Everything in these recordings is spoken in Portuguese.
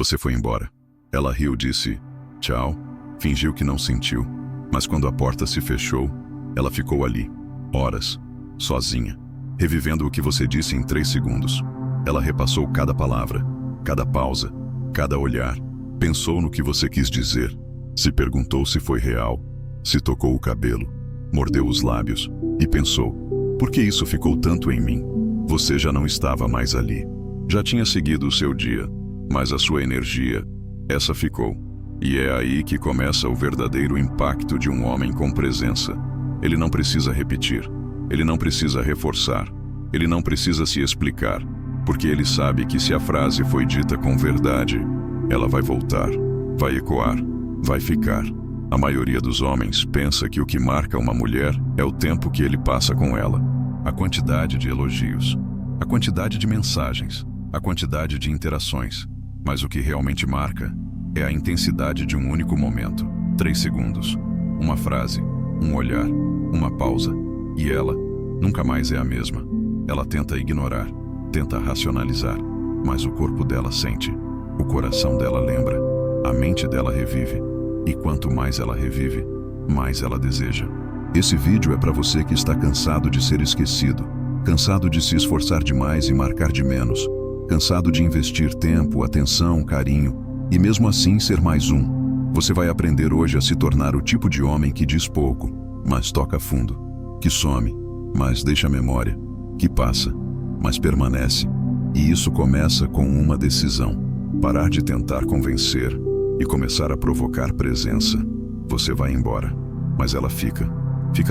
Você foi embora. Ela riu, disse tchau, fingiu que não sentiu, mas quando a porta se fechou, ela ficou ali, horas, sozinha, revivendo o que você disse em 3 segundos. Ela repassou cada palavra, cada pausa, cada olhar, pensou no que você quis dizer, se perguntou se foi real, se tocou o cabelo, mordeu os lábios e pensou: por que isso ficou tanto em mim? Você já não estava mais ali. Já tinha seguido o seu dia, mas a sua energia, essa ficou. E é aí que começa o verdadeiro impacto de um homem com presença. Ele não precisa repetir, ele não precisa reforçar, ele não precisa se explicar, porque ele sabe que se a frase foi dita com verdade, ela vai voltar, vai ecoar, vai ficar. A maioria dos homens pensa que o que marca uma mulher é o tempo que ele passa com ela, a quantidade de elogios, a quantidade de mensagens, a quantidade de interações. Mas o que realmente marca é a intensidade de um único momento, 3 segundos, uma frase, um olhar, uma pausa. E ela nunca mais é a mesma. Ela tenta ignorar, tenta racionalizar, mas o corpo dela sente, o coração dela lembra, a mente dela revive. E quanto mais ela revive, mais ela deseja. Esse vídeo é para você que está cansado de ser esquecido, cansado de se esforçar demais e marcar de menos, cansado de investir tempo, atenção, carinho, e mesmo assim ser mais um. Você vai aprender hoje a se tornar o tipo de homem que diz pouco, mas toca fundo, que some, mas deixa memória, que passa, mas permanece. E isso começa com uma decisão: parar de tentar convencer e começar a provocar presença. Você vai embora, mas ela fica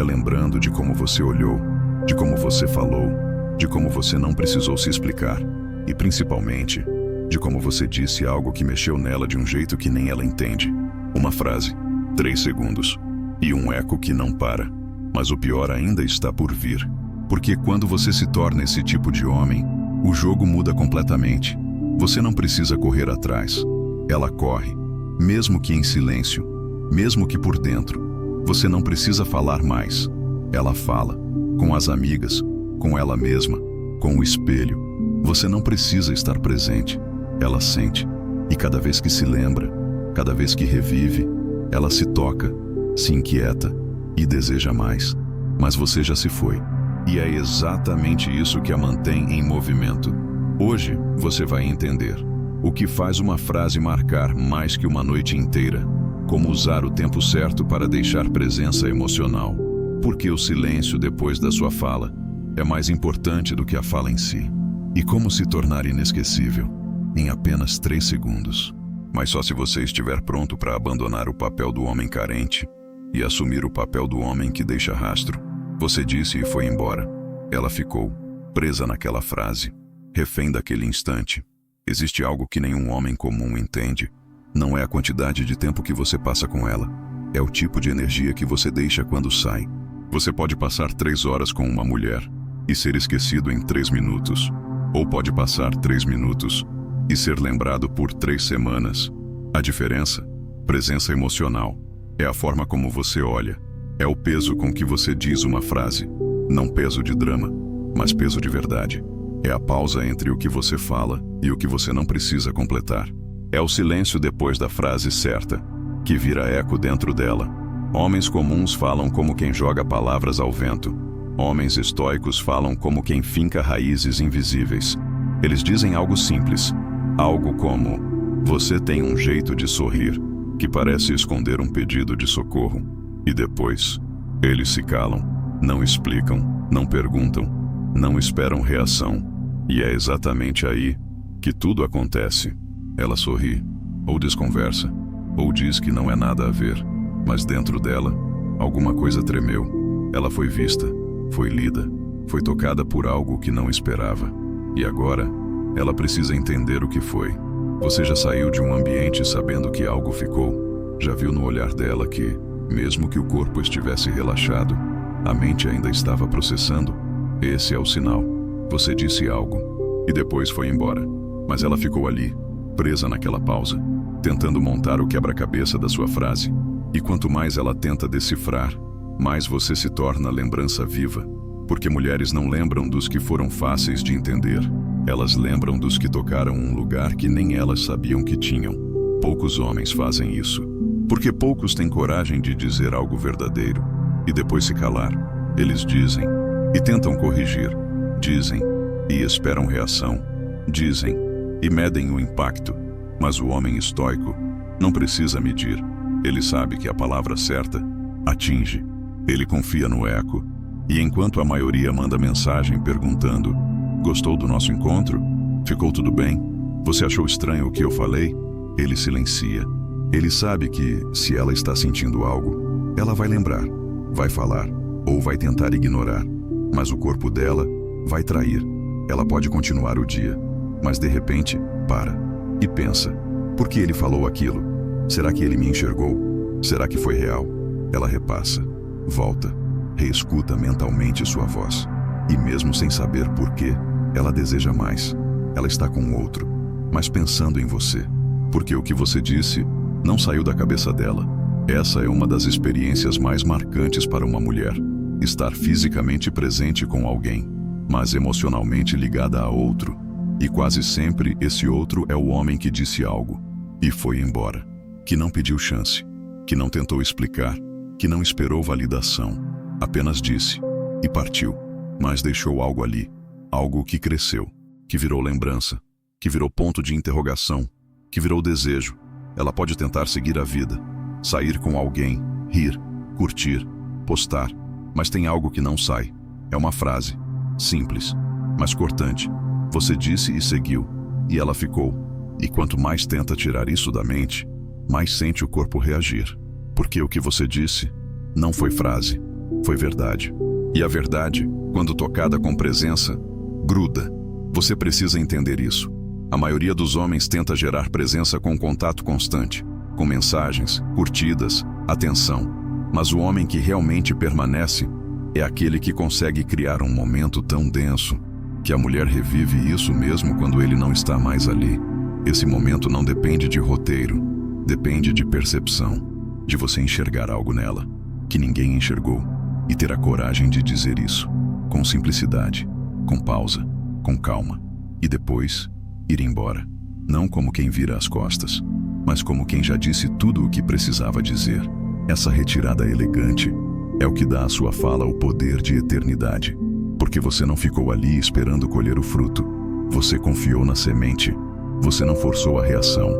lembrando de como você olhou, de como você falou, de como você não precisou se explicar. E principalmente, de como você disse algo que mexeu nela de um jeito que nem ela entende. Uma frase, 3 segundos, e um eco que não para. Mas o pior ainda está por vir. Porque quando você se torna esse tipo de homem, o jogo muda completamente. Você não precisa correr atrás. Ela corre, mesmo que em silêncio, mesmo que por dentro. Você não precisa falar mais. Ela fala, com as amigas, com ela mesma, com o espelho. Você não precisa estar presente. Ela sente, e cada vez que se lembra, cada vez que revive, ela se toca, se inquieta e deseja mais. Mas você já se foi, e é exatamente isso que a mantém em movimento. Hoje você vai entender o que faz uma frase marcar mais que uma noite inteira, como usar o tempo certo para deixar presença emocional, porque o silêncio depois da sua fala é mais importante do que a fala em si. E como se tornar inesquecível em apenas 3 segundos. Mas só se você estiver pronto para abandonar o papel do homem carente e assumir o papel do homem que deixa rastro. Você disse e foi embora. Ela ficou presa naquela frase, refém daquele instante. Existe algo que nenhum homem comum entende. Não é a quantidade de tempo que você passa com ela, é o tipo de energia que você deixa quando sai. Você pode passar 3 horas com uma mulher e ser esquecido em 3 minutos. Ou pode passar 3 minutos e ser lembrado por 3 semanas. A diferença, presença emocional, é a forma como você olha, é o peso com que você diz uma frase. Não peso de drama, mas peso de verdade. É a pausa entre o que você fala e o que você não precisa completar. É o silêncio depois da frase certa, que vira eco dentro dela. Homens comuns falam como quem joga palavras ao vento. Homens estoicos falam como quem finca raízes invisíveis. Eles dizem algo simples, algo como: você tem um jeito de sorrir, que parece esconder um pedido de socorro. E depois, eles se calam, não explicam, não perguntam, não esperam reação. E é exatamente aí que tudo acontece. Ela sorri, ou desconversa, ou diz que não é nada a ver, mas dentro dela, alguma coisa tremeu. Ela foi vista, foi lida, foi tocada por algo que não esperava. E agora, ela precisa entender o que foi. Você já saiu de um ambiente sabendo que algo ficou. Já viu no olhar dela que, mesmo que o corpo estivesse relaxado, a mente ainda estava processando. Esse é o sinal. Você disse algo, e depois foi embora. Mas ela ficou ali, presa naquela pausa, tentando montar o quebra-cabeça da sua frase. E quanto mais ela tenta decifrar, mais você se torna lembrança viva, porque mulheres não lembram dos que foram fáceis de entender. Elas lembram dos que tocaram um lugar que nem elas sabiam que tinham. Poucos homens fazem isso, porque poucos têm coragem de dizer algo verdadeiro e depois se calar. Eles dizem e tentam corrigir, dizem e esperam reação, dizem e medem o impacto. Mas o homem estoico não precisa medir. Ele sabe que a palavra certa atinge. Ele confia no eco. E enquanto a maioria manda mensagem perguntando: gostou do nosso encontro? Ficou tudo bem? Você achou estranho o que eu falei? Ele silencia. Ele sabe que, se ela está sentindo algo, ela vai lembrar, vai falar ou vai tentar ignorar. Mas o corpo dela vai trair. Ela pode continuar o dia, mas de repente para e pensa: por que ele falou aquilo? Será que ele me enxergou? Será que foi real? Ela repassa, volta, reescuta mentalmente sua voz. E mesmo sem saber por quê, ela deseja mais. Ela está com outro, mas pensando em você. Porque o que você disse não saiu da cabeça dela. Essa é uma das experiências mais marcantes para uma mulher. Estar fisicamente presente com alguém, mas emocionalmente ligada a outro. E quase sempre esse outro é o homem que disse algo e foi embora. Que não pediu chance, que não tentou explicar, que não esperou validação. Apenas disse e partiu, mas deixou algo ali. Algo que cresceu, que virou lembrança, que virou ponto de interrogação, que virou desejo. Ela pode tentar seguir a vida, sair com alguém, rir, curtir, postar, mas tem algo que não sai. É uma frase, simples, mas cortante. Você disse e seguiu, e ela ficou. E quanto mais tenta tirar isso da mente, mais sente o corpo reagir. Porque o que você disse não foi frase, foi verdade. E a verdade, quando tocada com presença, gruda. Você precisa entender isso. A maioria dos homens tenta gerar presença com contato constante, com mensagens, curtidas, atenção. Mas o homem que realmente permanece é aquele que consegue criar um momento tão denso que a mulher revive isso mesmo quando ele não está mais ali. Esse momento não depende de roteiro, depende de percepção, de você enxergar algo nela que ninguém enxergou e ter a coragem de dizer isso, com simplicidade, com pausa, com calma, e depois ir embora, não como quem vira as costas, mas como quem já disse tudo o que precisava dizer. Essa retirada elegante é o que dá à sua fala o poder de eternidade, porque você não ficou ali esperando colher o fruto, você confiou na semente, você não forçou a reação,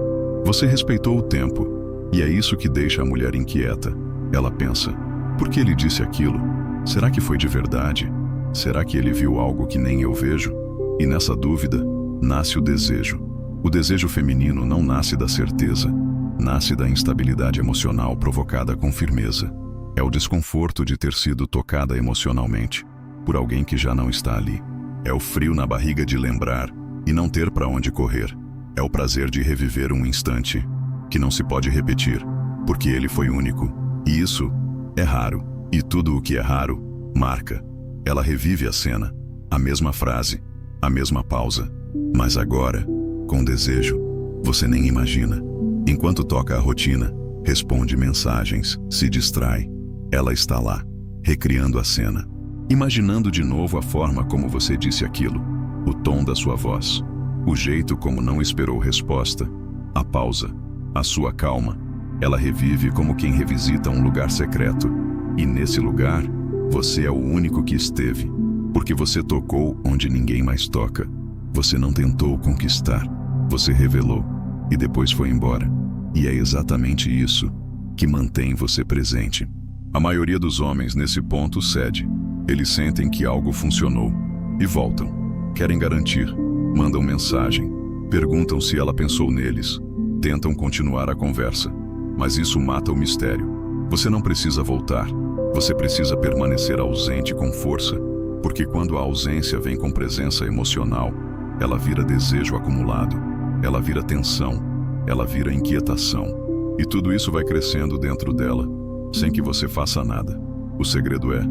você respeitou o tempo, e é isso que deixa a mulher inquieta. Ela pensa: por que ele disse aquilo? Será que foi de verdade? Será que ele viu algo que nem eu vejo? E nessa dúvida, nasce o desejo. O desejo feminino não nasce da certeza, nasce da instabilidade emocional provocada com firmeza. É o desconforto de ter sido tocada emocionalmente por alguém que já não está ali. É o frio na barriga de lembrar e não ter para onde correr. É o prazer de reviver um instante que não se pode repetir, porque ele foi único. E isso é raro. E tudo o que é raro, marca. Ela revive a cena, a mesma frase, a mesma pausa. Mas agora, com desejo, você nem imagina. Enquanto toca a rotina, responde mensagens, se distrai. Ela está lá, recriando a cena, imaginando de novo a forma como você disse aquilo, o tom da sua voz, o jeito como não esperou resposta, a pausa, a sua calma. Ela revive como quem revisita um lugar secreto. E nesse lugar, você é o único que esteve, porque você tocou onde ninguém mais toca. Você não tentou conquistar, você revelou e depois foi embora. E é exatamente isso que mantém você presente. A maioria dos homens nesse ponto cede. Eles sentem que algo funcionou e voltam. Querem garantir, mandam mensagem, perguntam se ela pensou neles, tentam continuar a conversa. Mas isso mata o mistério. Você não precisa voltar, você precisa permanecer ausente com força, porque quando a ausência vem com presença emocional, ela vira desejo acumulado, ela vira tensão, ela vira inquietação. E tudo isso vai crescendo dentro dela, sem que você faça nada. O segredo é,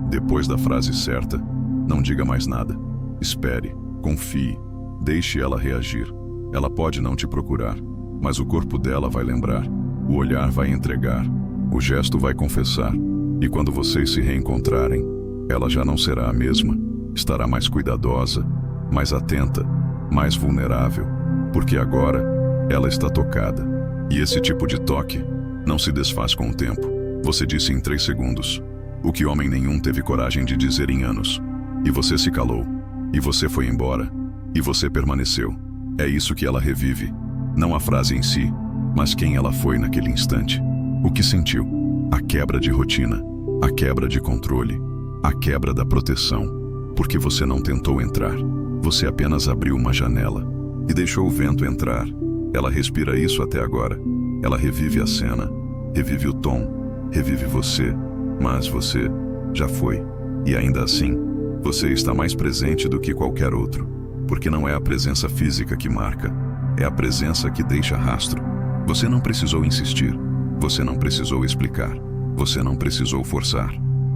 depois da frase certa, não diga mais nada. Espere, confie, deixe ela reagir. Ela pode não te procurar, mas o corpo dela vai lembrar, o olhar vai entregar, o gesto vai confessar. E quando vocês se reencontrarem, ela já não será a mesma. Estará mais cuidadosa, mais atenta, mais vulnerável, porque agora ela está tocada. E esse tipo de toque não se desfaz com o tempo. Você disse em 3 segundos o que homem nenhum teve coragem de dizer em anos. E você se calou. E você foi embora. E você permaneceu. É isso que ela revive. Não a frase em si, mas quem ela foi naquele instante. O que sentiu. A quebra de rotina. A quebra de controle. A quebra da proteção. Porque você não tentou entrar. Você apenas abriu uma janela e deixou o vento entrar. Ela respira isso até agora. Ela revive a cena. Revive o tom. Revive você. Mas você já foi. E ainda assim, você está mais presente do que qualquer outro. Porque não é a presença física que marca. É a presença que deixa rastro. Você não precisou insistir. Você não precisou explicar. Você não precisou forçar.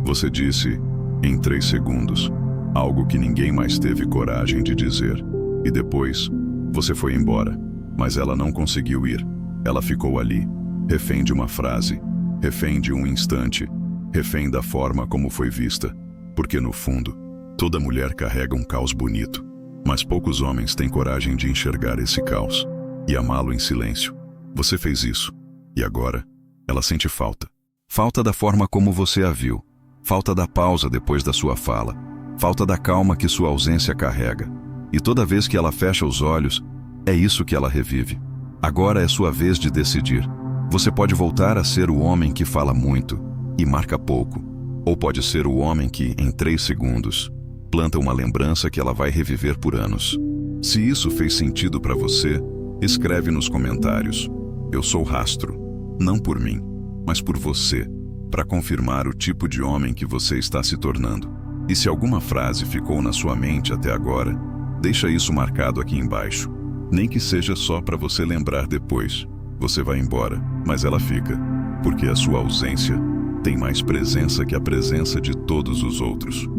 Você disse, em 3 segundos, algo que ninguém mais teve coragem de dizer. E depois, você foi embora. Mas ela não conseguiu ir. Ela ficou ali, refém de uma frase, refém de um instante, refém da forma como foi vista. Porque no fundo, toda mulher carrega um caos bonito. Mas poucos homens têm coragem de enxergar esse caos e amá-lo em silêncio. Você fez isso. E agora, ela sente falta. Falta da forma como você a viu. Falta da pausa depois da sua fala. Falta da calma que sua ausência carrega. E toda vez que ela fecha os olhos, é isso que ela revive. Agora é sua vez de decidir. Você pode voltar a ser o homem que fala muito e marca pouco. Ou pode ser o homem que, em 3 segundos, planta uma lembrança que ela vai reviver por anos. Se isso fez sentido para você, escreve nos comentários. Eu sou rastro, não por mim, mas por você, para confirmar o tipo de homem que você está se tornando. E se alguma frase ficou na sua mente até agora, deixa isso marcado aqui embaixo. Nem que seja só para você lembrar depois. Você vai embora, mas ela fica, porque a sua ausência tem mais presença que a presença de todos os outros.